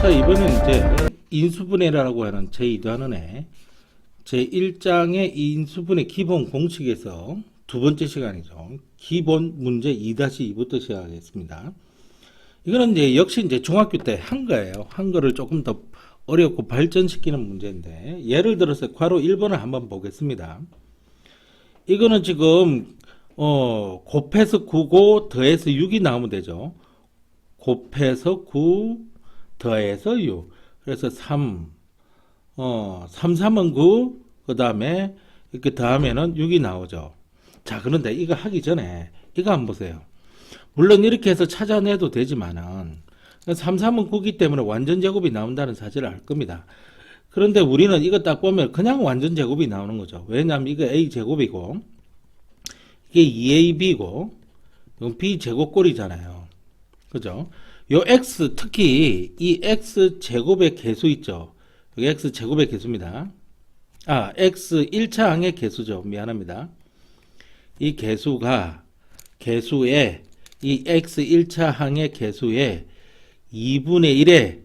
자, 이번엔 이제 인수분해라고 하는 제2단원의 제1장의 인수분해 기본 공식에서 두 번째 시간이죠. 기본 문제 2-2부터 시작하겠습니다. 이거는 이제 역시 이제 중학교 때 한 거예요. 한 거를 조금 더 어렵고 발전시키는 문제인데, 예를 들어서 괄호 1번을 한번 보겠습니다. 이거는 지금 곱해서 9고 더해서 6이 나오면 되죠. 곱해서 9 더해서 6. 그래서 3, 3은 9, 그 다음에 이렇게 더하면은 6이 나오죠. 자, 그런데 이거 하기 전에 이거 한번 보세요. 물론 이렇게 해서 찾아내도 되지만은 3은 9기 때문에 완전 제곱이 나온다는 사실을 알 겁니다. 그런데 우리는 이거 딱 보면 그냥 완전 제곱이 나오는 거죠. 왜냐하면 이거 A 제곱이고 이게 2AB고 이건 B 제곱꼴이잖아요. 그죠? 요 X, 특히 이 X 제곱의 개수 있죠. 여기 X 제곱의 개수입니다. 아, X 1차 항의 개수죠. 미안합니다. 이 개수의 이 X 1차 항의 개수의 2분의 1에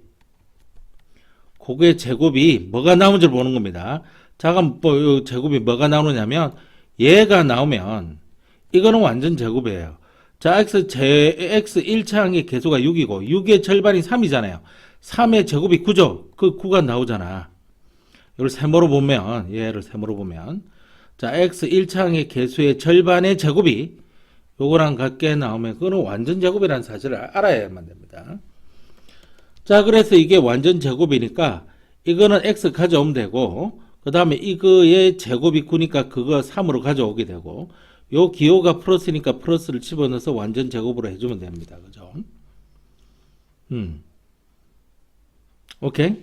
그게 제곱이 뭐가 나오는지 보는 겁니다. 자, 그럼 뭐 제곱이 뭐가 나오느냐면 얘가 나오면 이거는 완전 제곱이에요. 자, X 1차 항의 개수가 6이고 6의 절반이 3이잖아요. 3의 제곱이 9죠. 그 9가 나오잖아. 이걸 세모로 보면, 얘를 세모로 보면, 자, X 1차 항의 개수의 절반의 제곱이 요거랑 같게 나오면 그거는 완전 제곱이라는 사실을 알아야만 됩니다. 자, 그래서 이게 완전 제곱이니까 이거는 X 가져오면 되고, 그 다음에 이거의 제곱이 9니까 그거 3으로 가져오게 되고, 요 기호가 플러스니까 플러스를 집어넣어서 완전 제곱으로 해주면 됩니다. 그죠? 오케이?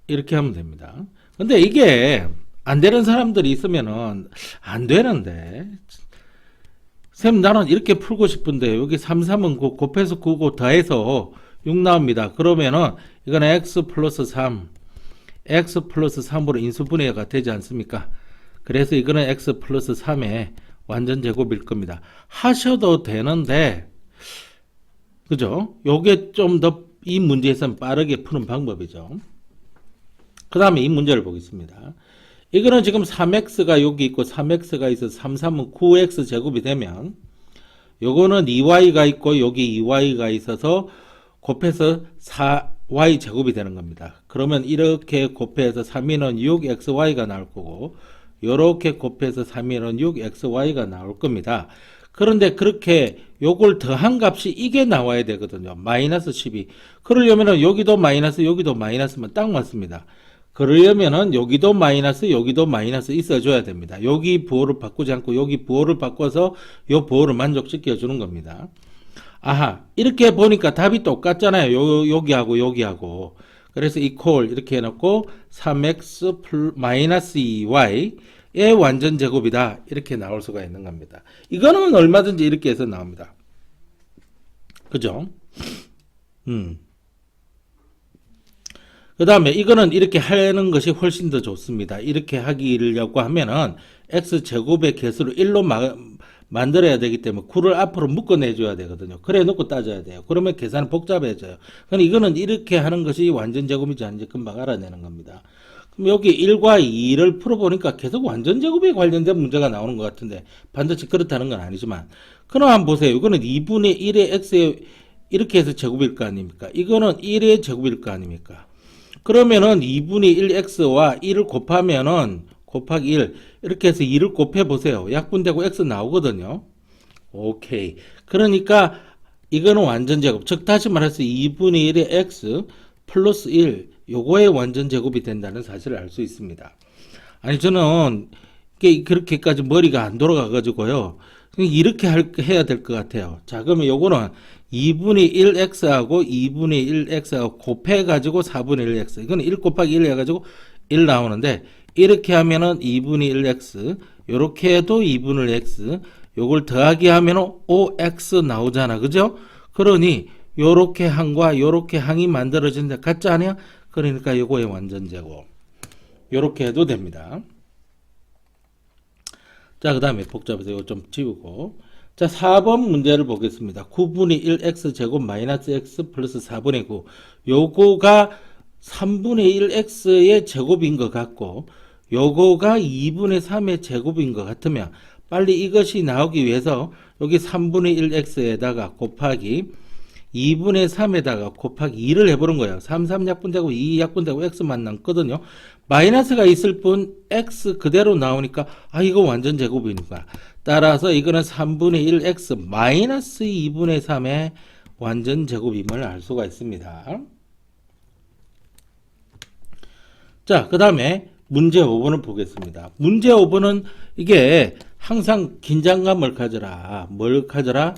이렇게 하면 됩니다. 근데 이게 안 되는 사람들이 있으면은 안 되는데, 쌤, 나는 이렇게 풀고 싶은데, 여기 3은 9, 곱해서 9고 더해서 6 나옵니다. 그러면은 이건 x 플러스 3, x 플러스 3으로 인수분해가 되지 않습니까? 그래서 이거는 x 플러스 3의 완전 제곱일 겁니다. 하셔도 되는데, 그죠? 요게 좀 더 이 문제에서는 빠르게 푸는 방법이죠. 그 다음에 이 문제를 보겠습니다. 이거는 지금 3x가 여기 있고 3x가 있어서 3은 9x 제곱이 되면, 요거는 2y가 있고 여기 2y가 있어서 곱해서 4y 제곱이 되는 겁니다. 그러면 이렇게 곱해서 3이는 6xy가 나올 거고, 요렇게 곱해서 3이는 6xy가 나올 겁니다. 그런데 그렇게 요걸 더한 값이 이게 나와야 되거든요. 마이너스 12. 그러려면은 여기도 마이너스면 딱 맞습니다. 그러려면은 여기도 마이너스 있어줘야 됩니다. 여기 부호를 바꾸지 않고 여기 부호를 바꿔서 요 부호를 만족시켜 주는 겁니다. 아하, 이렇게 보니까 답이 똑같잖아요. 여기하고. 그래서 이퀄 이렇게 해놓고 3x 마이너스 2y의 완전 제곱이다. 이렇게 나올 수가 있는 겁니다. 이거는 얼마든지 이렇게 해서 나옵니다. 그죠? 그 다음에 이거는 이렇게 하는 것이 훨씬 더 좋습니다. 이렇게 하기려고 하면은 x제곱의 개수를 1로 만들어야 되기 때문에 9를 앞으로 묶어내줘야 되거든요. 그래 놓고 따져야 돼요. 그러면 계산은 복잡해져요. 그럼 이거는 이렇게 하는 것이 완전 제곱이지 않은지 금방 알아내는 겁니다. 그럼 여기 1과 2를 풀어보니까 계속 완전 제곱에 관련된 문제가 나오는 것 같은데 반드시 그렇다는 건 아니지만, 그럼 한번 보세요. 이거는 2분의 1의 x에 이렇게 해서 제곱일 거 아닙니까? 이거는 1의 제곱일 거 아닙니까? 그러면은 2분의 1x와 1을 곱하면은 곱하기 1 이렇게 해서 2를 곱해 보세요. 약분되고 x 나오거든요. 오케이. 그러니까 이거는 완전 제곱. 즉 다시 말해서 2분의 1의 x 플러스 1 요거의 완전 제곱이 된다는 사실을 알 수 있습니다. 아니, 저는 그렇게까지 머리가 안 돌아가 가지고요. 이렇게 해야 될 것 같아요. 자, 그러면 요거는 2분의 1x하고 2분의 1x하고 곱해가지고 4분의 1x. 이거는 1 곱하기 1 해가지고 1 나오는데, 이렇게 하면은 2분의 1x, 요렇게 해도 2분의 x, 요걸 더하기 하면은 5x 나오잖아. 그죠? 그러니, 요렇게 항과 요렇게 항이 만들어진다. 같지 않아요? 그러니까 요거의 완전 제곱. 요렇게 해도 됩니다. 자, 그 다음에 복잡해서 이거 좀 지우고. 자, 4번 문제를 보겠습니다. 9분의 1x 제곱 마이너스 x 플러스 4분의 9. 요거가 3분의 1x의 제곱인 것 같고 요거가 2분의 3의 제곱인 것 같으면 빨리 이것이 나오기 위해서 여기 3분의 1x에다가 곱하기 2분의 3에다가 곱하기 2를 해보는 거예요. 3, 3약분되고 2 약분되고 x만 남거든요. 마이너스가 있을 뿐 x 그대로 나오니까 이거 완전 제곱이니까 따라서 이거는 3분의 1x 마이너스 2분의 3의 완전 제곱임을 알 수가 있습니다. 자, 그 다음에 문제 5번을 보겠습니다. 문제 5번은 이게 항상 긴장감을 가져라. 뭘 가져라?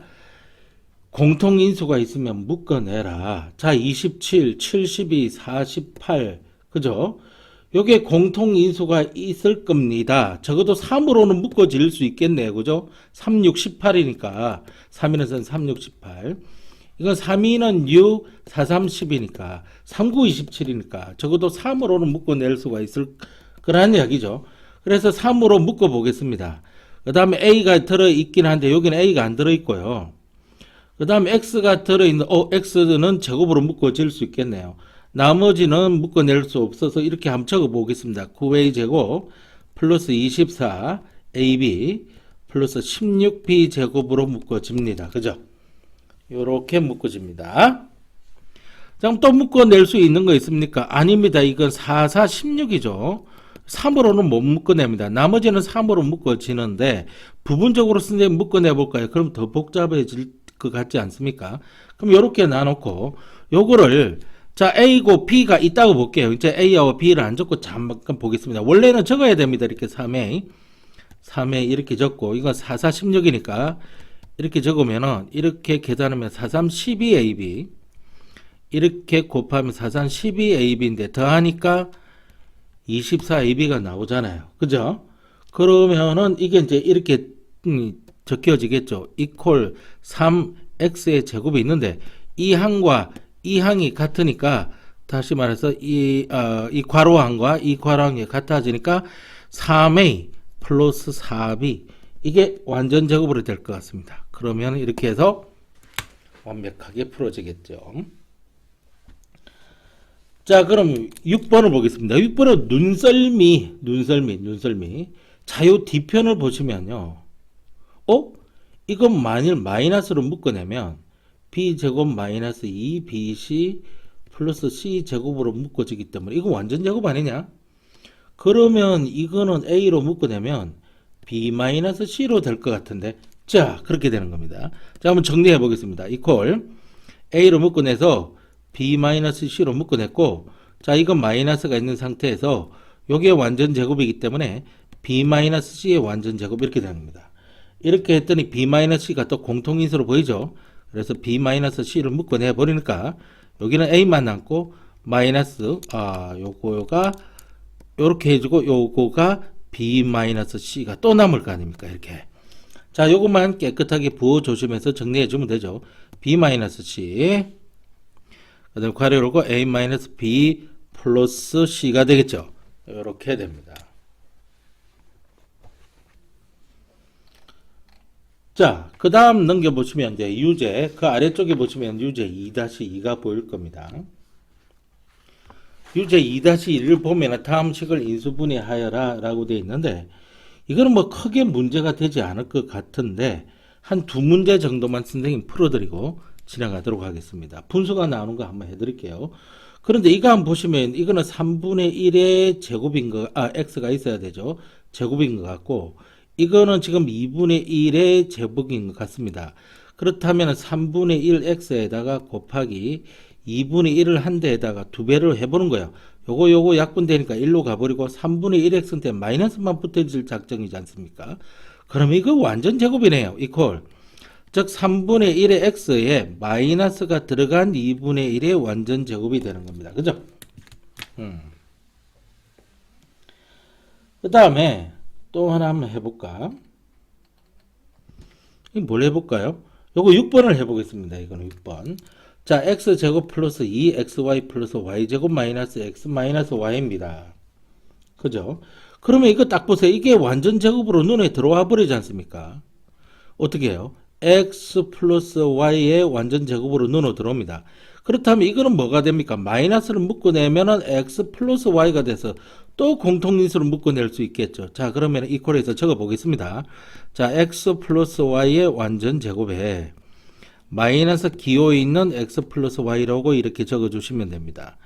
공통인수가 있으면 묶어내라. 자, 27, 72, 48, 그죠? 요게 공통인수가 있을 겁니다. 적어도 3으로는 묶어질 수 있겠네요. 그죠? 3, 6, 18이니까. 3이는 3, 6, 18. 이건 3, 2는 6, 4, 3, 10이니까. 3, 9, 27이니까. 적어도 3으로는 묶어낼 수가 있을 거라는 이야기죠. 그래서 3으로 묶어보겠습니다. 그 다음에 A가 들어있긴 한데 여기는 A가 안 들어있고요. 그 다음에 X가 들어있는, X는 제곱으로 묶어질 수 있겠네요. 나머지는 묶어낼 수 없어서 이렇게 한번 적어보겠습니다. 9A 제곱 플러스 24 AB 플러스 16B 제곱으로 묶어집니다. 그죠? 요렇게 묶어집니다. 그럼 또 묶어낼 수 있는 거 있습니까? 아닙니다. 이건 4, 4, 16이죠. 3으로는 못 묶어냅니다. 나머지는 3으로 묶어지는데 부분적으로 선생님 묶어내볼까요? 그럼 더 복잡해질 것 같지 않습니까? 그럼 이렇게 나눠놓고 요거를 자 A고 B가 있다고 볼게요. 이제 A하고 B를 안 적고 잠깐 보겠습니다. 원래는 적어야 됩니다. 이렇게 3A 이렇게 적고 이건 4, 4, 16이니까 이렇게 적으면은 이렇게 계산하면 4, 3, 12AB 이렇게 곱하면 4, 3, 12AB인데 더하니까 24AB가 나오잖아요. 그죠? 그러면은 이게 이제 이렇게 적혀지겠죠. equal 3x의 제곱이 있는데 이 항과 이 항이 같으니까 다시 말해서 이 괄호항과 이 괄호항이 같아지니까 3a 플러스 4b 이게 완전 제곱으로 될 것 같습니다. 그러면 이렇게 해서 완벽하게 풀어지겠죠. 자, 그럼 6번을 보겠습니다. 6번은 눈썰미. 자, 요 뒤편을 보시면요. 이건 만일 마이너스로 묶어내면 b제곱 마이너스 2bc 플러스 c제곱으로 묶어지기 때문에 이거 완전 제곱 아니냐? 그러면 이거는 a로 묶어내면 b 마이너스 c로 될 것 같은데 자, 그렇게 되는 겁니다. 자, 한번 정리해 보겠습니다. 이퀄 a로 묶어내서 b-c로 묶어냈고 자 이건 마이너스가 있는 상태에서 요게 완전 제곱이기 때문에 b-c의 완전 제곱 이렇게 되는 겁니다. 이렇게 했더니 b-c가 또 공통인수로 보이죠. 그래서 b-c를 묶어내 버리니까 여기는 a만 남고 마이너스 요거가 요렇게 해주고 요거가 b-c가 또 남을 거 아닙니까. 이렇게 자 요것만 깨끗하게 부어 주시면서 정리해 주면 되죠. b-c 그 다음에 괄호 열고 a-b 플러스 c가 되겠죠. 이렇게 됩니다. 자, 그 다음 넘겨보시면 이제 유제, 그 아래쪽에 보시면 유제 2-2가 보일 겁니다. 유제 2-1을 보면 다음 식을 인수분해하여라 라고 되어 있는데 이거는 뭐 크게 문제가 되지 않을 것 같은데 한 두 문제 정도만 선생님 풀어드리고 지나가도록 하겠습니다. 분수가 나오는 거 한번 해드릴게요. 그런데 이거 한번 보시면 이거는 3분의 1의 제곱인 거, x가 있어야 되죠. 제곱인 것 같고 이거는 지금 2분의 1의 제곱인 것 같습니다. 그렇다면 3분의 1x에다가 곱하기 2분의 1을 한 대에다가 두 배를 해보는 거예요. 요거 약분되니까 1로 가버리고 3분의 1x한테 마이너스만 붙어질 작정이지 않습니까? 그럼 이거 완전 제곱이네요. 이퀄 즉 3분의 1의 x에 마이너스가 들어간 2분의 1의 완전 제곱이 되는 겁니다. 그죠? 그 다음에 또 하나 한번 해볼까? 뭘 해볼까요? 요거 6번을 해보겠습니다. 이거는 6번. 자, x제곱 플러스 2xy 플러스 y제곱 마이너스 x 마이너스 y입니다. 그죠? 그러면 이거 딱 보세요. 이게 완전 제곱으로 눈에 들어와 버리지 않습니까? 어떻게 해요? x 플러스 y의 완전 제곱으로 눈으로 들어옵니다. 그렇다면 이거는 뭐가 됩니까? 마이너스를 묶어내면은 x 플러스 y가 돼서 또 공통인수를 묶어낼 수 있겠죠. 자, 그러면 이퀄에서 적어 보겠습니다. 자, x 플러스 y의 완전 제곱에 마이너스 기호에 있는 x 플러스 y라고 이렇게 적어 주시면 됩니다.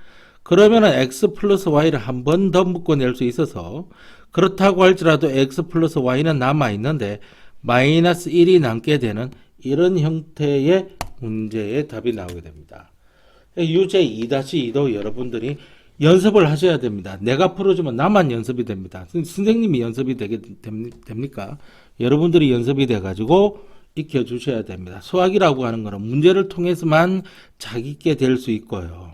그러면은 x 플러스 y를 한 번 더 묶어낼 수 있어서, 그렇다고 할지라도 x 플러스 y는 남아 있는데 마이너스 1이 남게 되는 이런 형태의 문제의 답이 나오게 됩니다. 유제 2-2도 여러분들이 연습을 하셔야 됩니다. 내가 풀어주면 나만 연습이 됩니다. 선생님이 연습이 됩니까? 여러분들이 연습이 돼가지고 익혀주셔야 됩니다. 수학이라고 하는 것은 문제를 통해서만 자기게 될 수 있고요.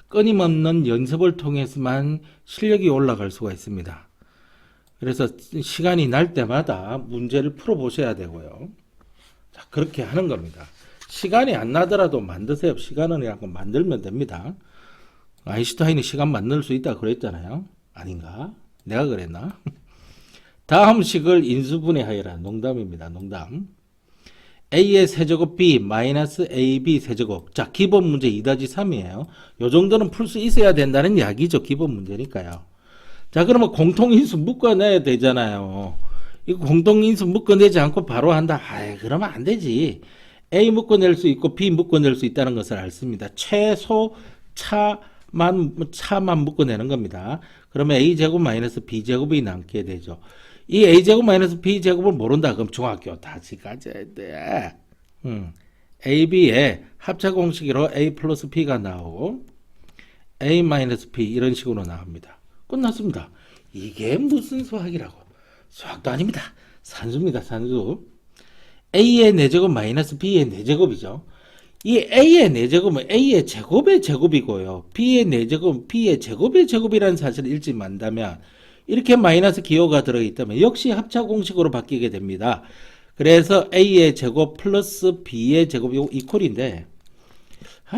끊임없는 연습을 통해서만 실력이 올라갈 수가 있습니다. 그래서 시간이 날 때마다 문제를 풀어보셔야 되고요. 자, 그렇게 하는 겁니다. 시간이 안 나더라도 만드세요. 시간은 그냥 만들면 됩니다. 아인슈타인이 시간 만들 수 있다고 그랬잖아요. 아닌가? 내가 그랬나? 다음 식을 인수분해하여라. 농담입니다. 농담. a의 세제곱 b 마이너스 ab 세제곱. 자, 기본 문제 2-3이에요. 요 정도는 풀 수 있어야 된다는 이야기죠. 기본 문제니까요. 자, 그러면 공통인수 묶어내야 되잖아요. 이거 공통인수 묶어내지 않고 바로 한다. 아이, 그러면 안 되지. a 묶어낼 수 있고 b 묶어낼 수 있다는 것을 알습니다. 최소 차만 묶어내는 겁니다. 그러면 a제곱 마이너스 b제곱이 남게 되죠. 이 a제곱 마이너스 b제곱을 모른다. 그럼 중학교 다시 가져야 돼. ab의 합차공식으로 a 플러스 b가 나오고 a 마이너스 b 이런 식으로 나옵니다. 끝났습니다. 이게 무슨 수학이라고. 수학도 아닙니다. 산수입니다. 산수. a의 4제곱 마이너스 b의 4제곱이죠. 이 a의 4제곱은 a의 제곱의 제곱이고요. b의 4제곱은 b의 제곱의 제곱이라는 사실을 잊지 만다면 이렇게 마이너스 기호가 들어있다면 역시 합차 공식으로 바뀌게 됩니다. 그래서 a의 제곱 플러스 b의 제곱이 이퀄인데,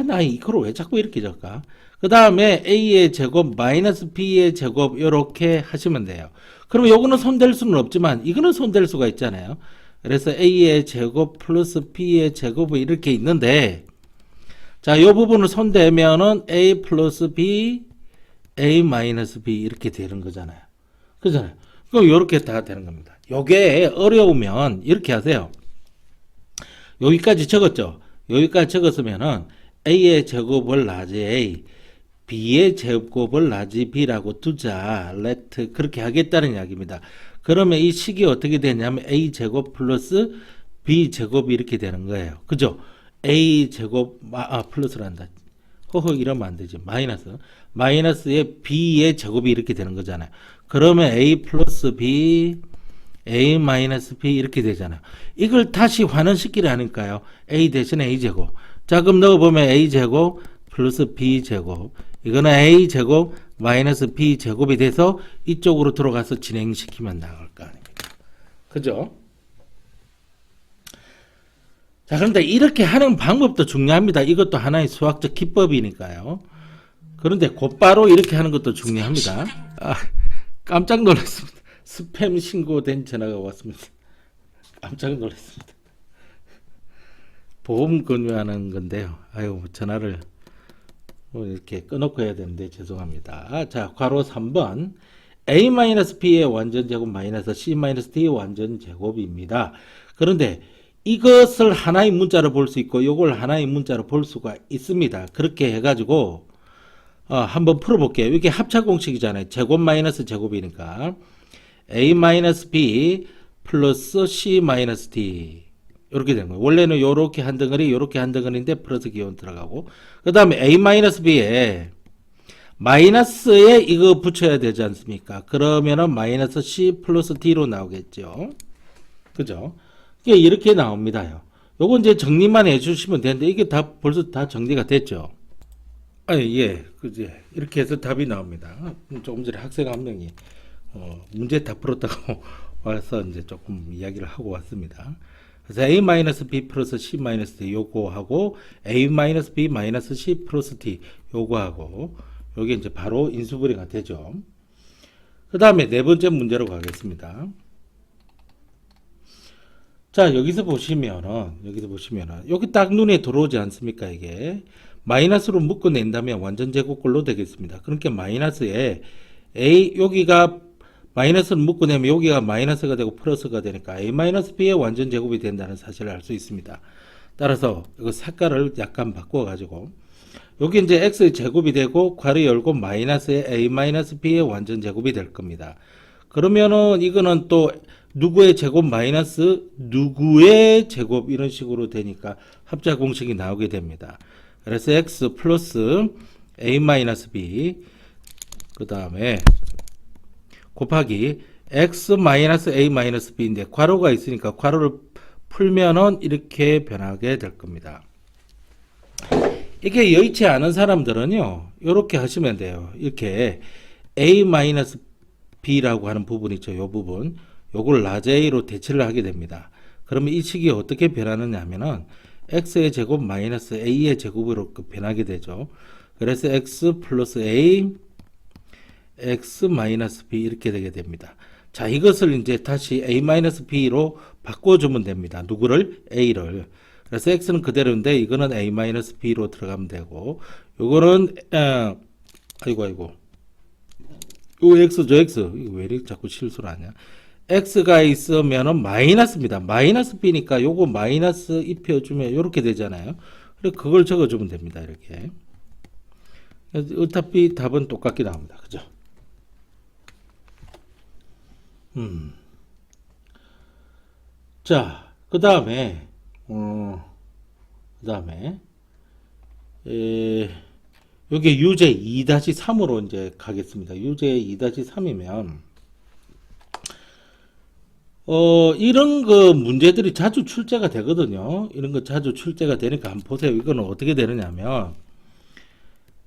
나 이퀄을 왜 자꾸 이렇게 적을까? 그 다음에 a의 제곱 마이너스 b의 제곱 이렇게 하시면 돼요. 그러면 요거는 손댈 수는 없지만 이거는 손댈 수가 있잖아요. 그래서 a의 제곱 플러스 b의 제곱이 이렇게 있는데, 자, 요 부분을 손대면은 a 플러스 b, a 마이너스 b 이렇게 되는 거잖아요. 그잖아요. 그럼 요렇게 다 되는 겁니다. 요게 어려우면 이렇게 하세요. 여기까지 적었죠. 여기까지 적었으면은 a의 제곱을 나지 a, b의 제곱을 나지 b라고 두자. let 그렇게 하겠다는 이야기입니다. 그러면 이 식이 어떻게 되냐면 a 제곱 플러스 b 제곱이 이렇게 되는 거예요. 그죠? a 제곱 플러스란다. 허허 이러면 안 되지. 마이너스에 b의 제곱이 이렇게 되는 거잖아요. 그러면 a 플러스 b, a 마이너스 b 이렇게 되잖아요. 이걸 다시 환원시키려 하니까요. a 대신에 a 제곱. 자, 그럼 넣어보면 a 제곱 플러스 b 제곱. 이거는 a 제곱 마이너스 b 제곱이 돼서 이쪽으로 들어가서 진행시키면 나올 거 아닙니까? 그죠? 자, 그런데 이렇게 하는 방법도 중요합니다. 이것도 하나의 수학적 기법이니까요. 그런데 곧바로 이렇게 하는 것도 중요합니다. 깜짝 놀랐습니다. 스팸 신고된 전화가 왔습니다. 깜짝 놀랐습니다. 보험 권유하는 건데요. 아유, 전화를 이렇게 끊어놓고 해야 되는데 죄송합니다. 자, 괄호 3번 a-b의 완전제곱 마이너스 c-d의 완전제곱입니다. 그런데 이것을 하나의 문자로 볼 수 있고 이걸 하나의 문자로 볼 수가 있습니다. 그렇게 해가지고 한번 풀어볼게요. 이게 합차공식이잖아요. 제곱 마이너스 제곱이니까 a-b 플러스 c-d 이렇게 되는 거예요. 원래는 요렇게 한 덩어리 요렇게 한 덩어리인데 플러스 기호는 들어가고, 그 다음에 a-b에 마이너스에 이거 붙여야 되지 않습니까? 그러면은 마이너스 c 플러스 d로 나오겠죠. 그죠? 이게 이렇게 나옵니다요. 요거 이제 정리만 해주시면 되는데 이게 다 벌써 다 정리가 됐죠. 예, 그지. 이렇게 해서 답이 나옵니다. 조금 전에 학생 한 명이 문제 다 풀었다고 와서 이제 조금 이야기를 하고 왔습니다. 그래서 a-b 플러스 c-d 요거 하고 a-b 마이너스 c 플러스 d 요거 하고 요게 이제 바로 인수분해가 되죠. 그 다음에 네 번째 문제로 가겠습니다. 자, 여기서 보시면은 여기 딱 눈에 들어오지 않습니까? 이게 마이너스로 묶어낸다면 완전 제곱꼴로 되겠습니다. 그러니까 마이너스에 a 여기가 마이너스를 묶어내면 여기가 마이너스가 되고 플러스가 되니까 a-b의 완전 제곱이 된다는 사실을 알 수 있습니다. 따라서 이거 색깔을 약간 바꿔가지고 여기 이제 x의 제곱이 되고 괄호 열고 마이너스의 a-b의 완전 제곱이 될 겁니다. 그러면은 이거는 또 누구의 제곱 마이너스 누구의 제곱 이런 식으로 되니까 합자 공식이 나오게 됩니다. 그래서 x 플러스 a-b 그 다음에 곱하기 x 마이너스 a-b인데 괄호가 있으니까 괄호를 풀면은 이렇게 변하게 될 겁니다. 이게 여의치 않은 사람들은요 이렇게 하시면 돼요. 이렇게 a-b라고 하는 부분 있죠. 이 부분 요걸 라제이로 대체를 하게 됩니다. 그러면 이 식이 어떻게 변하느냐 하면은 x의 제곱 마이너스 a의 제곱으로 변하게 되죠. 그래서 x 플러스 a x 마이너스 b 이렇게 되게 됩니다. 자, 이것을 이제 다시 a-b로 바꿔주면 됩니다. 누구를? a를. 그래서 x는 그대로인데 이거는 a-b로 들어가면 되고 요거는 아이고 요 x 저 x 이거 왜 이렇게 자꾸 실수를 하냐. x가 있으면은 마이너스입니다. 마이너스 b니까 요거 마이너스 입혀주면 요렇게 되잖아요. 그래서 그걸 적어주면 됩니다. 이렇게. 어차피 답은 똑같게 나옵니다. 그죠? 자, 그 다음에 여기 유제 2-3으로 이제 가겠습니다. 유제 2-3이면 이런 거 문제들이 자주 출제가 되거든요. 이런 거 자주 출제가 되니까 한번 보세요. 이거는 어떻게 되느냐면,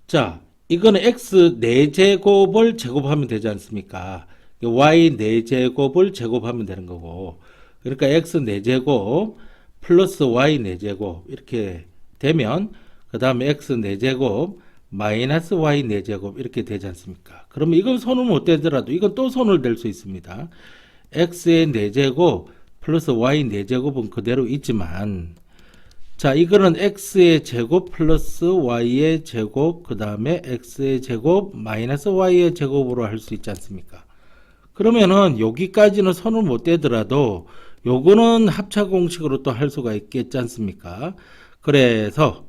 자, 이거는 x 4제곱을 제곱하면 되지 않습니까? y 4제곱을 제곱하면 되는 거고, 그러니까 x 4제곱 플러스 y 4제곱 이렇게 되면, 그 다음에 x 4제곱 마이너스 y 4제곱 이렇게 되지 않습니까? 그러면 이건 손을 못 대더라도 이건 또 손을 댈 수 있습니다. x의 4제곱 플러스 y 4제곱은 그대로 있지만, 자, 이거는 x의 제곱 플러스 y의 제곱 그 다음에 x의 제곱 마이너스 y의 제곱으로 할 수 있지 않습니까? 그러면은 여기까지는 손을 못 대더라도 요거는 합차 공식으로 또 할 수가 있겠지 않습니까? 그래서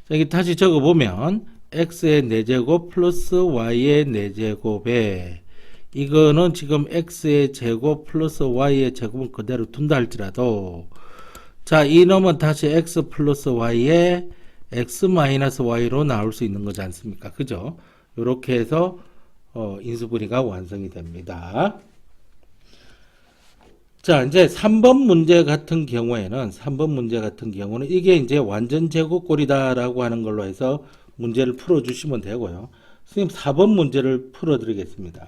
여기 다시 적어 보면 x의 4제곱 플러스 y의 4제곱에 이거는 지금 x의 제곱 플러스 y의 제곱은 그대로 둔다 할지라도, 자, 이놈은 다시 x 플러스 y의 x 마이너스 y로 나올 수 있는 거지 않습니까? 그죠? 이렇게 해서 인수분해가 완성이 됩니다. 자, 이제 3번 문제 같은 경우에는 이게 이제 완전 제곱꼴이다라고 하는 걸로 해서 문제를 풀어 주시면 되고요. 선생님 4번 문제를 풀어 드리겠습니다.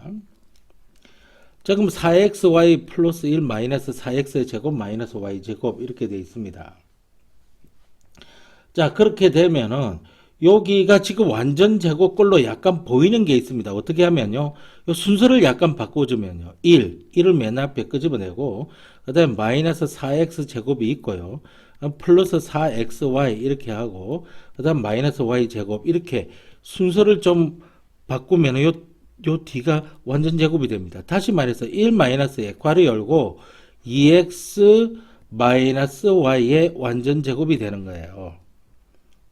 자, 그럼 4xy 플러스 1 마이너스 4x의 제곱 마이너스 y 제곱 이렇게 되어 있습니다. 자, 그렇게 되면은 여기가 지금 완전 제곱꼴로 약간 보이는 게 있습니다. 어떻게 하면요, 요 순서를 약간 바꿔주면요, 1을 맨 앞에 끄집어내고 그 다음에 마이너스 4x 제곱이 있고요, 플러스 4xy 이렇게 하고 그 다음 마이너스 y 제곱 이렇게 순서를 좀 바꾸면 요 뒤가 완전 제곱이 됩니다. 다시 말해서 1 마이너스에 괄호 열고 2x 마이너스 y의 완전 제곱이 되는 거예요.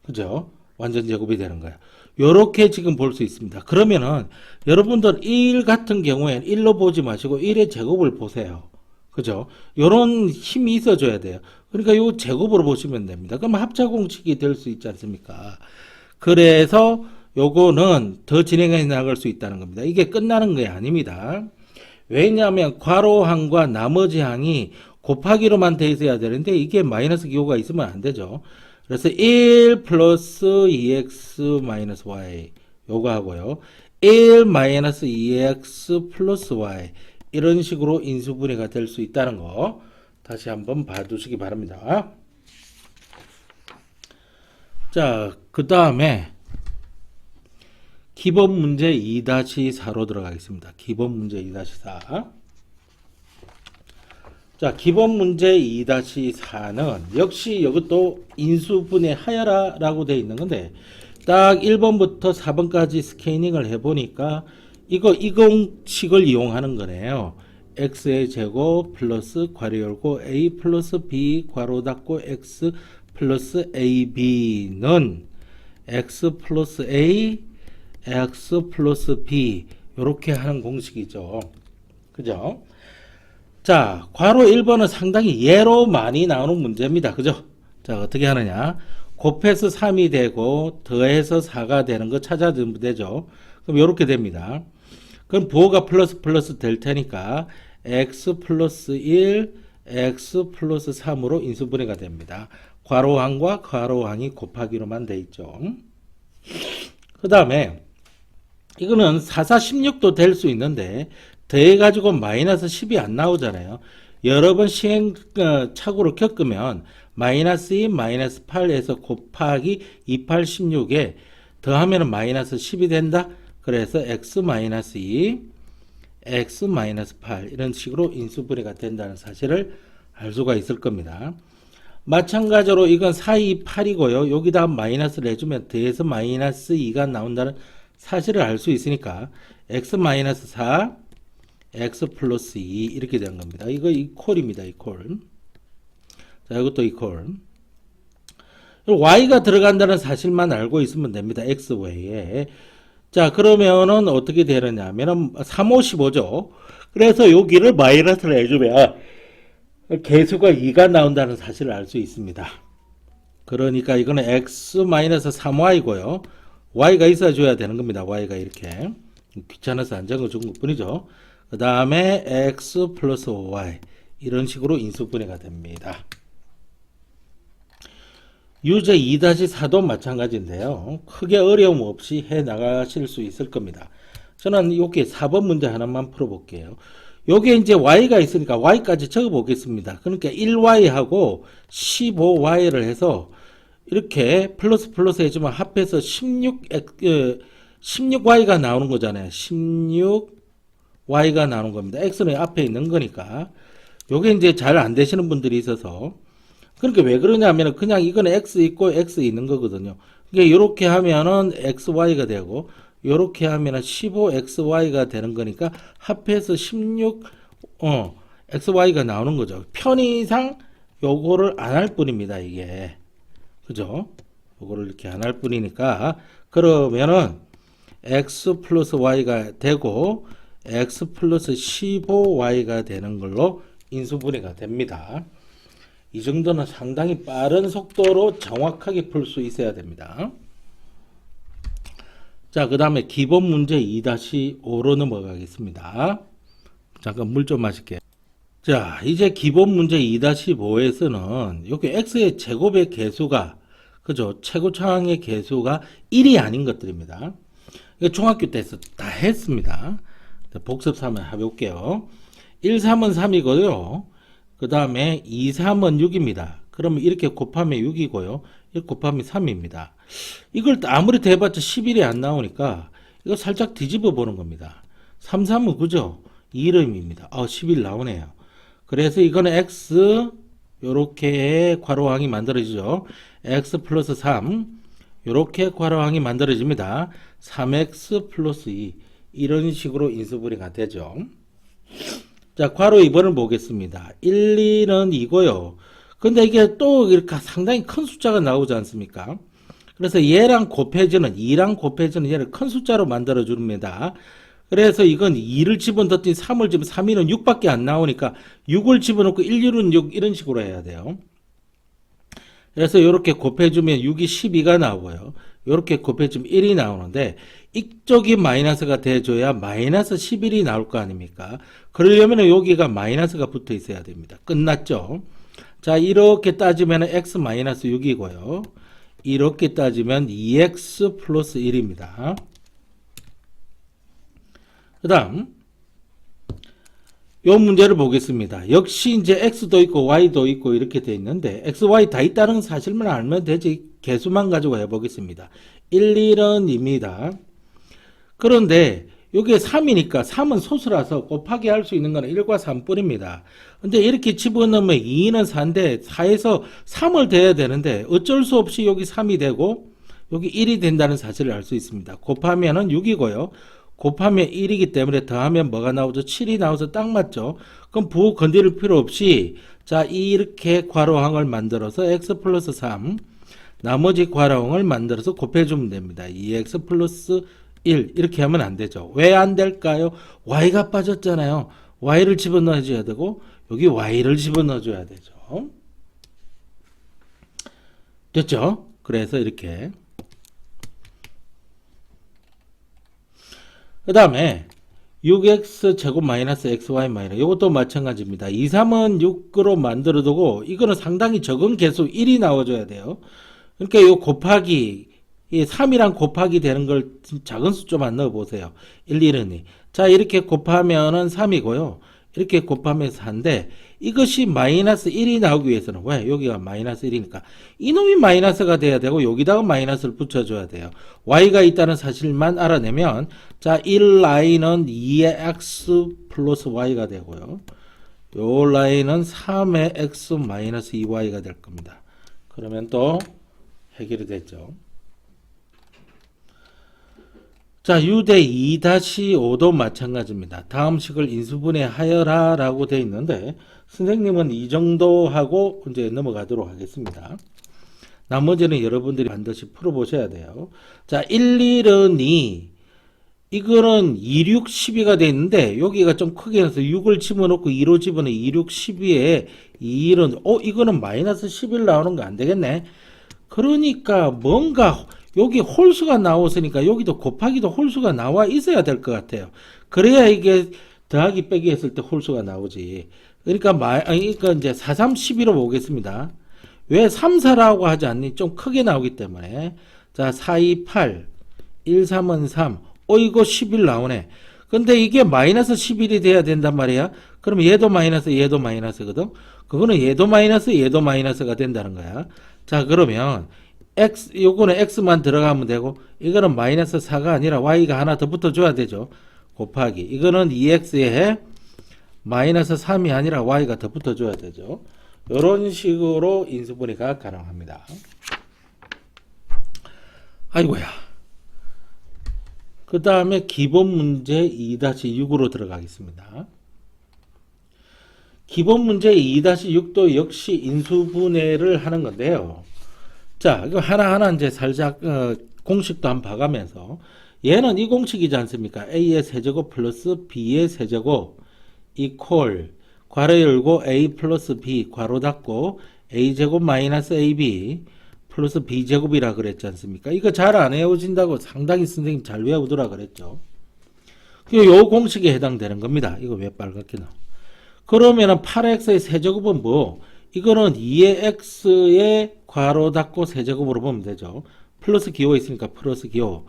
그죠? 완전 제곱이 되는 거예요. 요렇게 지금 볼 수 있습니다. 그러면은 여러분들 1 같은 경우에는 1로 보지 마시고 1의 제곱을 보세요. 그죠? 요런 힘이 있어줘야 돼요. 그러니까 요 제곱으로 보시면 됩니다. 그러면 합차 공식이 될 수 있지 않습니까? 그래서 요거는 더 진행해 나갈 수 있다는 겁니다. 이게 끝나는 게 아닙니다. 왜냐하면 괄호항과 나머지 항이 곱하기로만 돼 있어야 되는데 이게 마이너스 기호가 있으면 안 되죠. 그래서 1 플러스 2x 마이너스 y 요거 하고요. 1 마이너스 2x 플러스 y 이런 식으로 인수분해가 될 수 있다는 거 다시 한번 봐두시기 바랍니다. 자, 그 다음에 기본 문제 2-4로 들어가겠습니다. 기본 문제 2-4. 자, 기본 문제 2-4는 역시 이것도 인수분해하여라 라고 되어 있는 건데 딱 1번부터 4번까지 스캐닝을 해보니까 이 공식을 이용하는 거네요. x의 제곱 플러스 괄호 열고 a 플러스 b 괄호 닫고 x 플러스 ab는 x 플러스 a, x 플러스 b 이렇게 하는 공식이죠. 그죠? 자, 괄호 1번은 상당히 예로 많이 나오는 문제입니다. 그죠? 자, 어떻게 하느냐? 곱해서 3이 되고 더해서 4가 되는 거 찾아주면 되죠. 그럼 이렇게 됩니다. 그럼 부호가 플러스 플러스 될 테니까 x 플러스 1, x 플러스 3으로 인수분해가 됩니다. 괄호항과 괄호항이 곱하기로만 돼 있죠. 그 다음에 이거는 4, 4, 16도 될 수 있는데 더해가지고 마이너스 10이 안 나오잖아요. 여러 번 시행착오를 겪으면 마이너스 2, 마이너스 8에서 곱하기 28, 16에 더하면 마이너스 10이 된다. 그래서 x 마이너스 2, x 마이너스 8 이런 식으로 인수분해가 된다는 사실을 알 수가 있을 겁니다. 마찬가지로 이건 4, 2, 8이고요. 여기다 마이너스를 해주면 더해서 마이너스 2가 나온다는 사실을 알 수 있으니까 x 마이너스 4, x 플러스 2 이렇게 된 겁니다. 이거 이퀄입니다. 이퀄. 자, 이것도 이퀄. y가 들어간다는 사실만 알고 있으면 됩니다. x 외에. 자, 그러면은 어떻게 되느냐면은 3, 5, 15죠. 그래서 여기를 마이너스를 해주면 개수가 2가 나온다는 사실을 알 수 있습니다. 그러니까 이거는 x 마이너스 3y고요. y가 있어줘야 되는 겁니다. y가 이렇게. 귀찮아서 안 적어 준 것 뿐이죠. 그 다음에 x 플러스 5y 이런 식으로 인수분해가 됩니다. 유제 2-4도 마찬가지인데요. 크게 어려움 없이 해 나가실 수 있을 겁니다. 저는 여기 4번 문제 하나만 풀어볼게요. 여기에 이제 y가 있으니까 y까지 적어 보겠습니다. 그러니까 1y하고 15y를 해서 이렇게 플러스 플러스 해주면 합해서 16y가 나오는 거잖아요. 16y가 나오는 겁니다. x는 앞에 있는 거니까. 요게 이제 잘 안 되시는 분들이 있어서 그러니까 왜 그러냐면 그냥 이거는 x 있고 x 있는 거거든요. 그러니까 이렇게 하면은 xy가 되고 이렇게 하면은 15xy가 되는 거니까 합해서 16xy가 나오는 거죠. 편의상 요거를 안 할 뿐입니다. 이게 그죠? 요거를 이렇게 안 할 뿐이니까 그러면은 x 플러스 y가 되고 x 플러스 15y가 되는 걸로 인수분해가 됩니다. 이 정도는 상당히 빠른 속도로 정확하게 풀 수 있어야 됩니다. 자, 그 다음에 기본 문제 2-5로 넘어가겠습니다. 잠깐 물 좀 마실게요. 자, 이제 기본 문제 2-5에서는 여기 x의 제곱의 개수가 그죠? 최고차항의 개수가 1이 아닌 것들입니다. 이거 중학교 때서 다 했습니다. 복습 3을 해볼게요. 1, 3은 3이고요. 그 다음에 2, 3은 6입니다. 그러면 이렇게 곱하면 6이고요. 이렇게 곱하면 3입니다. 이걸 아무리 대봤자 11이 안 나오니까 이거 살짝 뒤집어 보는 겁니다. 3, 3은 그죠? 2름입니다. 11 나오네요. 그래서 이거는 x 요렇게 괄호항이 만들어지죠. x 플러스 3 요렇게 괄호항이 만들어집니다. 3x 플러스 2 이런 식으로 인수분해가 되죠. 자, 괄호 2번을 보겠습니다. 1, 2는 2고요. 근데 이게 또 이렇게 상당히 큰 숫자가 나오지 않습니까? 그래서 얘랑 곱해지는 2랑 곱해지는 얘를 큰 숫자로 만들어 줍니다. 그래서 이건 2를 집어넣더니 3을 집으면 3, 2는 6밖에 안 나오니까 6을 집어넣고 1, 2는 6 이런 식으로 해야 돼요. 그래서 이렇게 곱해주면 6이 12가 나오고요. 이렇게 곱해주면 1이 나오는데 이쪽이 마이너스가 돼줘야 마이너스 11이 나올 거 아닙니까? 그러려면 여기가 마이너스가 붙어 있어야 됩니다. 끝났죠? 자, 이렇게 따지면 x 마이너스 6이고요. 이렇게 따지면 2x 플러스 1입니다. 그 다음 요 문제를 보겠습니다. 역시 이제 x도 있고 y도 있고 이렇게 돼 있는데 x, y 다 있다는 사실만 알면 되지 개수만 가지고 해보겠습니다. 1, 1은 2입니다. 그런데 요게 3이니까 3은 소수라서 곱하기 할 수 있는 거는 1과 3뿐입니다. 근데 이렇게 집어넣으면 2는 4인데 4에서 3을 대야 되는데 어쩔 수 없이 여기 3이 되고 여기 1이 된다는 사실을 알 수 있습니다. 곱하면은 6이고요. 곱하면 1이기 때문에 더하면 뭐가 나오죠? 7이 나와서 딱 맞죠? 그럼 부호 건드릴 필요 없이 자 이렇게 괄호항을 만들어서 x 플러스 3 나머지 괄호항을 만들어서 곱해주면 됩니다. 2x 플러스 1 이렇게 하면 안 되죠. 왜 안 될까요? y가 빠졌잖아요. y를 집어넣어 줘야 되고 여기 y를 집어넣어 줘야 되죠. 됐죠? 그래서 이렇게 그 다음에 6x 제곱 마이너스 xy 마이너스 이것도 마찬가지입니다. 2, 3은 6으로 만들어 두고 이거는 상당히 적은 개수 1이 나와줘야 돼요. 그러니까 이 곱하기 이 3이랑 곱하기 되는 걸 작은 숫자만 넣어 보세요. 1, 1은 2. 자 이렇게 곱하면은 3이고요. 이렇게 곱하면 4인데 이것이 마이너스 1이 나오기 위해서는 왜? 여기가 마이너스 1이니까 이놈이 마이너스가 돼야 되고 여기다가 마이너스를 붙여줘야 돼요. y가 있다는 사실만 알아내면 자 1라인은 2의 x 플러스 y가 되고요. 요 라인은 3의 x 마이너스 2y가 될 겁니다. 그러면 또 해결이 됐죠. 자, 유대 2-5도 마찬가지입니다. 다음 식을 인수분해하여라 라고 되어 있는데 선생님은 이 정도 하고 이제 넘어가도록 하겠습니다. 나머지는 여러분들이 반드시 풀어보셔야 돼요. 자, 1, 1은 2 이거는 2, 6, 12가 되어 있는데 여기가 좀 크게 해서 6을 집어넣고 2로 집어넣어 2, 6, 12에 2, 1은 이거는 마이너스 11 나오는 거 안 되겠네. 그러니까 뭔가 여기 홀수가 나왔으니까 여기도 곱하기도 홀수가 나와 있어야 될 것 같아요. 그래야 이게 더하기 빼기 했을 때 홀수가 나오지. 그러니까 이제 4, 3, 12로 보겠습니다. 왜 3, 4라고 하지 않니? 좀 크게 나오기 때문에. 자, 4, 2, 8, 1, 3은 3. 이거 11 나오네. 근데 이게 마이너스 11이 돼야 된단 말이야. 그럼 얘도 마이너스, 얘도 마이너스거든. 그거는 얘도 마이너스, 얘도 마이너스가 된다는 거야. 자, 그러면 요거는 x만 들어가면 되고 이거는 마이너스 4가 아니라 y가 하나 더 붙어줘야 되죠. 곱하기 이거는 2x에 마이너스 3이 아니라 y가 더 붙어줘야 되죠. 이런 식으로 인수분해가 가능합니다. 아이고야. 그 다음에 기본 문제 2-6으로 들어가겠습니다. 기본 문제 2-6도 역시 인수분해를 하는 건데요. 자, 이거 하나하나 이제 살짝 공식도 한번 봐가면서 얘는 이 공식이지 않습니까? a의 세제곱 플러스 b의 세제곱 이퀄 괄호 열고 a 플러스 b 괄호 닫고 a제곱 마이너스 ab 플러스 b제곱이라 그랬지 않습니까? 이거 잘 안 외워진다고 상당히 선생님 잘 외우더라 그랬죠. 요 공식에 해당되는 겁니다. 이거 왜 빨갛게 나와? 그러면은 8x의 세제곱은 뭐? 이거는 2의 x의 괄호 닫고 세제곱으로 보면 되죠. 플러스 기호 있으니까 플러스 기호.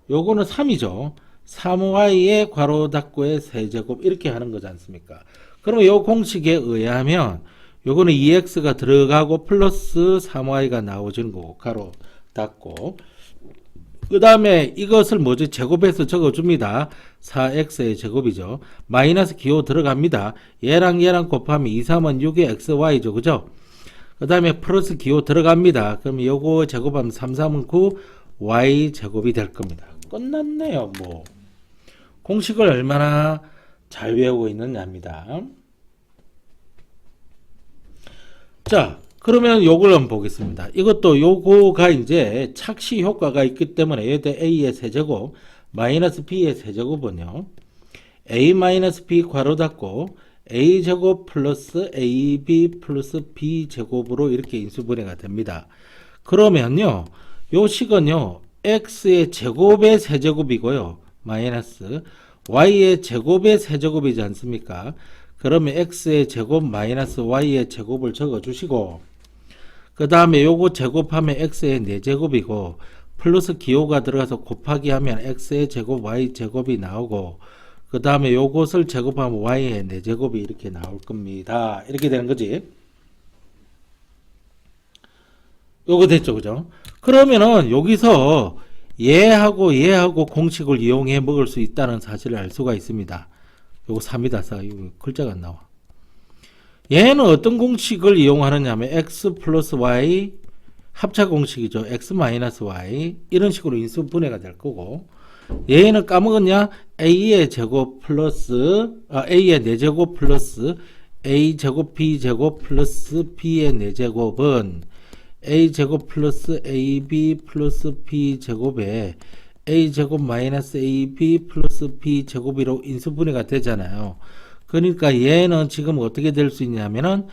요거는 3이죠. 3y의 괄호 닫고의 세제곱 이렇게 하는 거지 않습니까? 그럼 요 공식에 의하면 요거는 2x가 들어가고 플러스 3y가 나오지는 거고 괄호 닫고 그 다음에 이것을 뭐지? 제곱해서 적어줍니다. 4x의 제곱이죠. 마이너스 기호 들어갑니다. 얘랑 얘랑 곱하면 2, 3은 6의 xy죠. 그죠? 그 다음에 플러스 기호 들어갑니다. 그럼 요거 제곱하면 3, 3은 9, y 제곱이 될 겁니다. 끝났네요. 뭐 공식을 얼마나 잘 외우고 있느냐입니다. 자, 그러면 요걸 한번 보겠습니다. 이것도 요거가 이제 착시 효과가 있기 때문에 얘도 a의 세제곱 마이너스 b의 세제곱은요. a 마이너스 b 괄호 닫고 a 제곱 플러스 ab 플러스 b 제곱으로 이렇게 인수분해가 됩니다. 그러면요. 요 식은요. x의 제곱의 세제곱이고요. 마이너스 y의 제곱의 세제곱이지 않습니까? 그러면 x의 제곱 마이너스 y의 제곱을 적어주시고 그 다음에 요거 제곱하면 x의 4제곱이고 플러스 기호가 들어가서 곱하기 하면 x의 제곱 y 제곱이 나오고 그 다음에 요것을 제곱하면 y의 4제곱이 이렇게 나올 겁니다. 이렇게 되는 거지. 요거 됐죠, 그죠? 그러면은 여기서 얘하고 공식을 이용해 먹을 수 있다는 사실을 알 수가 있습니다. 요거 3이다. 이거 글자가 안 나와. 얘는 어떤 공식을 이용하느냐 하면 x 플러스 y 합차 공식이죠. x 마이너스 y 이런 식으로 인수분해가 될 거고, 얘는 까먹었냐? a의 제곱 플러스 a의 4제곱 플러스 a 제곱 b 제곱 플러스 b의 4제곱은 a 제곱 플러스 ab 플러스 b 제곱에 a 제곱 마이너스 ab 플러스 b 제곱으로 인수분해가 되잖아요. 그러니까 얘는 지금 어떻게 될 수 있냐면은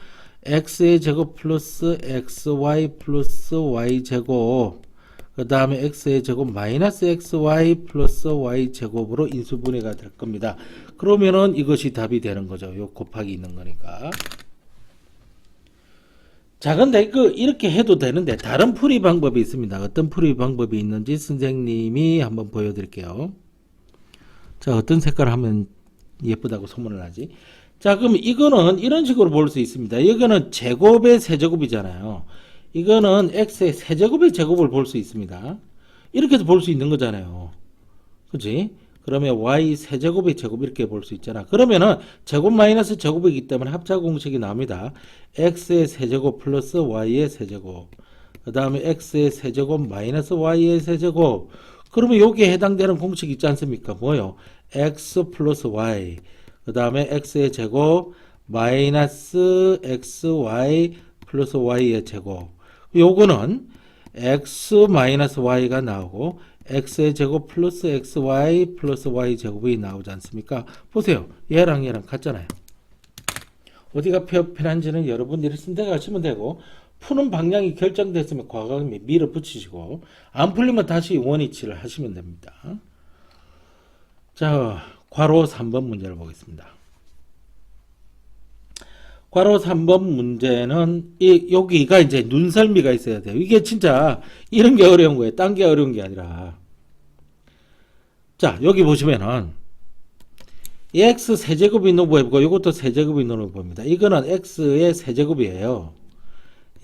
x의 제곱 플러스 xy 플러스 y 제곱, 그 다음에 x의 제곱 마이너스 xy 플러스 y 제곱으로 인수분해가 될 겁니다. 그러면은 이것이 답이 되는 거죠. 요 곱하기 있는 거니까. 자, 근데 이렇게 해도 되는데 다른 풀이 방법이 있습니다. 어떤 풀이 방법이 있는지 선생님이 한번 보여드릴게요. 자, 어떤 색깔 하면 예쁘다고 소문을 하지? 자, 그럼 이거는 이런 식으로 볼 수 있습니다. 이거는 제곱의 세제곱이잖아요. 이거는 x의 세제곱의 제곱을 볼 수 있습니다. 이렇게도 볼 수 있는 거잖아요. 그치? 그러면 y 세제곱의 제곱 이렇게 볼 수 있잖아. 그러면은 제곱 마이너스 제곱이기 때문에 합차 공식이 나옵니다. x의 세제곱 플러스 y의 세제곱, 그 다음에 x의 세제곱 마이너스 y의 세제곱. 그러면 여기에 해당되는 공식 있지 않습니까? 뭐요? x 플러스 y, 그 다음에 x의 제곱 마이너스 xy 플러스 y의 제곱. 요거는 x 마이너스 y가 나오고 x의 제곱 플러스 xy 플러스 y 제곱이 나오지 않습니까? 보세요. 얘랑 같잖아요. 어디가 편한지는 여러분들이 선택하시면 되고, 푸는 방향이 결정됐으면 과감히 밀어붙이시고, 안 풀리면 다시 원위치를 하시면 됩니다. 자, 괄호 3번 문제를 보겠습니다. 괄호 3번 문제는 여기가 이제 눈썰미가 있어야 돼요. 이게 진짜 이런 게 어려운 거예요. 딴 게 어려운 게 아니라. 자, 여기 보시면은 x 세제곱이 있는 거 보이고 이것도 세제곱이 있는 거 보입니다. 이거는 x의 세제곱이에요.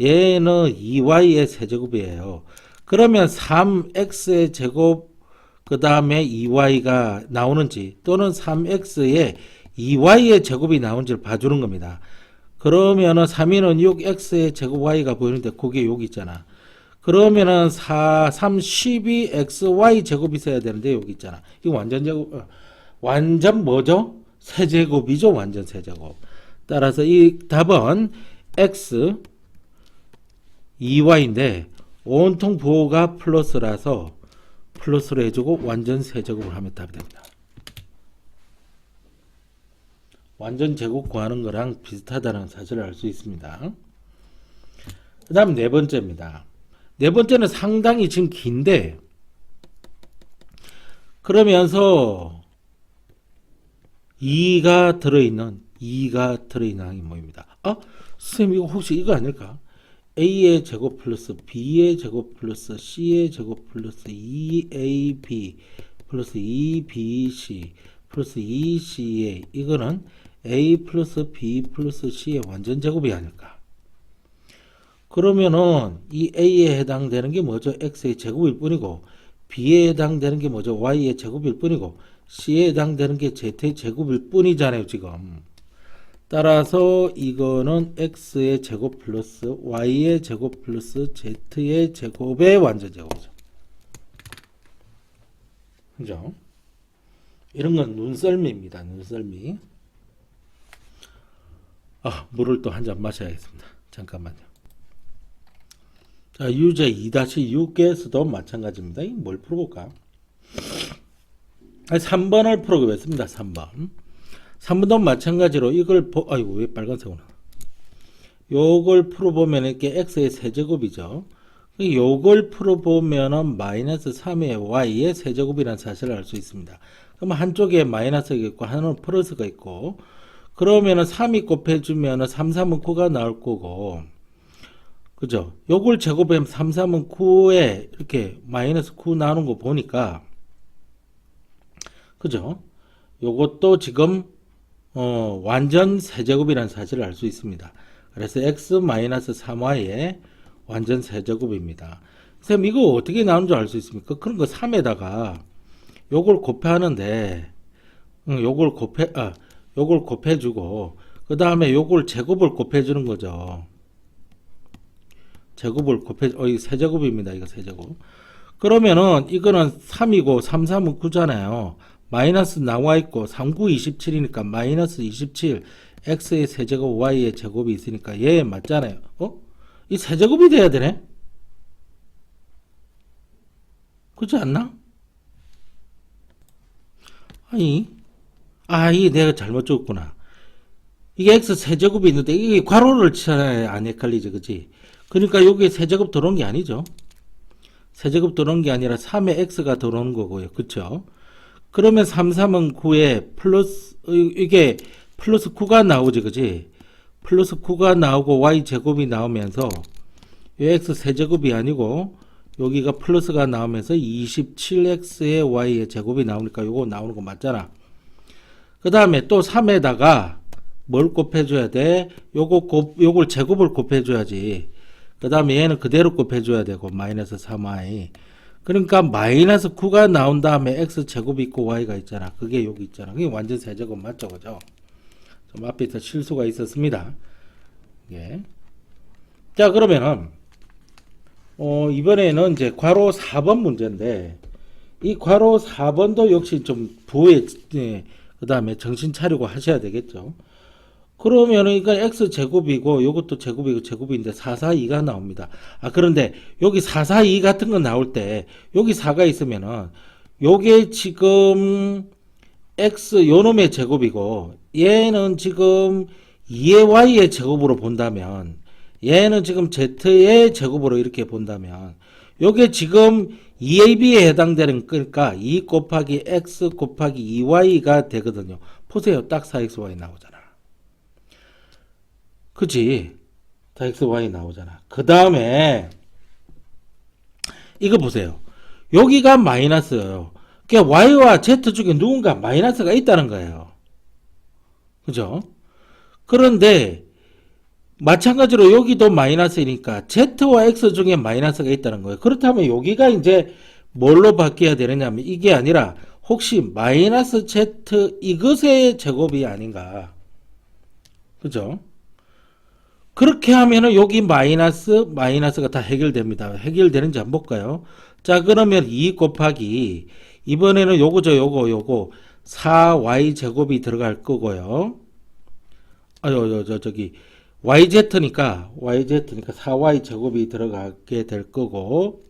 얘는 2y의 세제곱이에요. 그러면 3x의 제곱 그 다음에 2y가 나오는지, 또는 3x의 2y의 제곱이 나오는지를 봐주는 겁니다. 그러면은 3위는 6x의 제곱 y가 보이는데 그게 여기 있잖아. 그러면은 3, 12xy 제곱이 있어야 되는데 여기 있잖아. 이거 완전 제곱, 완전 뭐죠? 세제곱이죠. 완전 세제곱. 따라서 이 답은 x 2y인데 온통 부호가 플러스라서 플러스로 해주고 완전 세제곱을 하면 답이 됩니다. 완전 제곱 구하는 거랑 비슷하다는 사실을 알 수 있습니다. 그 다음 네 번째입니다. 네 번째는 상당히 지금 긴데, 그러면서 2가 들어있는 항이 뭐입니다. 선생님 이거 혹시 이거 아닐까? a의 제곱 플러스 b의 제곱 플러스 c의 제곱 플러스 2ab 플러스 2bc 플러스 2ca, 이거는 a 플러스 b 플러스 c의 완전 제곱이 아닐까? 그러면은 이 a에 해당되는 게 뭐죠? x의 제곱일 뿐이고, b에 해당되는 게 뭐죠? y의 제곱일 뿐이고, c에 해당되는 게 z의 제곱일 뿐이잖아요, 지금. 따라서 이거는 x의 제곱 플러스 y의 제곱 플러스 z의 제곱의 완전 제곱이죠. 그죠? 이런 건 눈썰미입니다. 눈썰미. 물을 또 한 잔 마셔야겠습니다. 잠깐만요. 자, 유제 2-6에서도 마찬가지입니다. 뭘 풀어볼까? 3번을 풀어보겠습니다. 3번. 3번도 마찬가지로 이걸 아이고 왜 빨간색으로 요걸 풀어보면 이렇게 x의 세제곱이죠. 요걸 풀어보면은 마이너스 3의 y의 세제곱이라는 사실을 알 수 있습니다. 그럼 한쪽에 마이너스가 있고 하나는 플러스가 있고, 그러면은 3이 곱해주면은 3, 3은 9가 나올 거고, 그죠? 요걸 제곱하면 3, 3은 9에 이렇게 마이너스 9 나오는 거 보니까, 그죠? 요것도 지금 완전 세제곱이라는 사실을 알 수 있습니다. 그래서 x-3y의 완전 세제곱입니다. 쌤, 이거 어떻게 나오는 줄 알 수 있습니까? 그런 거 3에다가 요걸 곱하는데, 요걸 곱해주고, 그 다음에 요걸 제곱을 곱해주는 거죠. 이 세제곱입니다. 이거 세제곱. 그러면은, 이거는 3이고, 3, 3은 9잖아요. 마이너스 나와 있고, 3, 9, 27이니까 마이너스 27, x의 세제곱, y의 제곱이 있으니까 얘 맞잖아요. 이 세제곱이 돼야 되네? 그렇지 않나? 이게 내가 잘못 적었구나. 이게 x 세제곱이 있는데 이게 괄호를 쳐야 안 헷갈리지, 그치? 그러니까 여기에 세제곱 들어온 게 아니죠. 세제곱 들어온 게 아니라 3의 x가 들어오는 거고요. 그쵸? 그러면 3, 3은 9에 플러스, 이게 플러스 9가 나오지, 그치? 플러스 9가 나오고 y 제곱이 나오면서 이 x 세제곱이 아니고 여기가 플러스가 나오면서 27x의 y의 제곱이 나오니까 요거 나오는 거 맞잖아. 그 다음에 또 3에다가 뭘 곱해줘야 돼? 요걸 제곱을 곱해줘야지. 그 다음에 얘는 그대로 곱해줘야 되고, 마이너스 3y. 그러니까 마이너스 9가 나온 다음에 x 제곱이 있고 y가 있잖아. 그게 여기 있잖아. 그게 완전 세제곱 맞죠? 그죠? 좀 앞에서 실수가 있었습니다. 예. 자, 그러면은, 이번에는 이제 괄호 4번 문제인데, 이 괄호 4번도 역시 좀 그 다음에 정신 차리고 하셔야 되겠죠. 그러면은 이거 x 제곱이고 요것도 제곱이고 제곱인데 442가 나옵니다. 그런데 여기 442 같은 거 나올 때 여기 4가 있으면은 요게 지금 x 요놈의 제곱이고 얘는 지금 2의 y의 제곱으로 본다면 얘는 지금 z의 제곱으로 이렇게 본다면 요게 지금 2ab에 해당되는 그러니까 2 곱하기 x 곱하기 2y가 되거든요. 보세요. 딱 4xy 나오잖아. 그치? 다 xy 나오잖아. 그 다음에 이거 보세요. 여기가 마이너스예요. 그러니까 y와 z 중에 누군가 마이너스가 있다는 거예요. 그죠? 그런데 마찬가지로 여기도 마이너스이니까 z와 x 중에 마이너스가 있다는 거예요. 그렇다면 여기가 이제 뭘로 바뀌어야 되느냐면 이게 아니라 혹시 마이너스 z 이것의 제곱이 아닌가. 그죠? 그렇게 하면은 여기 마이너스가 다 해결됩니다. 해결되는지 한번 볼까요? 자, 그러면 2 곱하기 이번에는 요거 4y 제곱이 들어갈 거고요. 저기 yz니까 4y 제곱이 들어가게 될 거고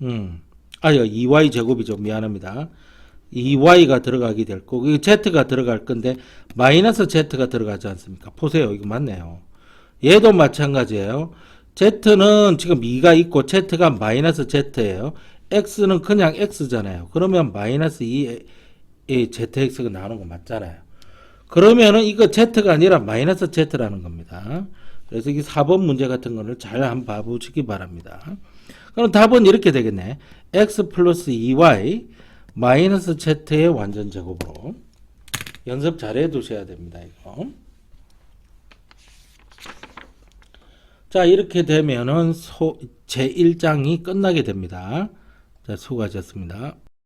2y 제곱이죠. 미안합니다. 2y가 들어가게 될 거고 z가 들어갈 건데 마이너스 z가 들어가지 않습니까? 보세요. 이거 맞네요. 얘도 마찬가지예요. z는 지금 2가 있고 z가 마이너스 z예요. x는 그냥 x잖아요. 그러면 마이너스 2의 zx가 나오는 거 맞잖아요. 그러면은 이거 z가 아니라 마이너스 z라는 겁니다. 그래서 이 4번 문제 같은 거를 잘 한번 봐보시기 바랍니다. 그럼 답은 이렇게 되겠네. x 플러스 2y 마이너스 z의 완전 제곱으로 연습 잘 해두셔야 됩니다. 이거. 자, 이렇게 되면은 제1장이 끝나게 됩니다. 자, 수고하셨습니다.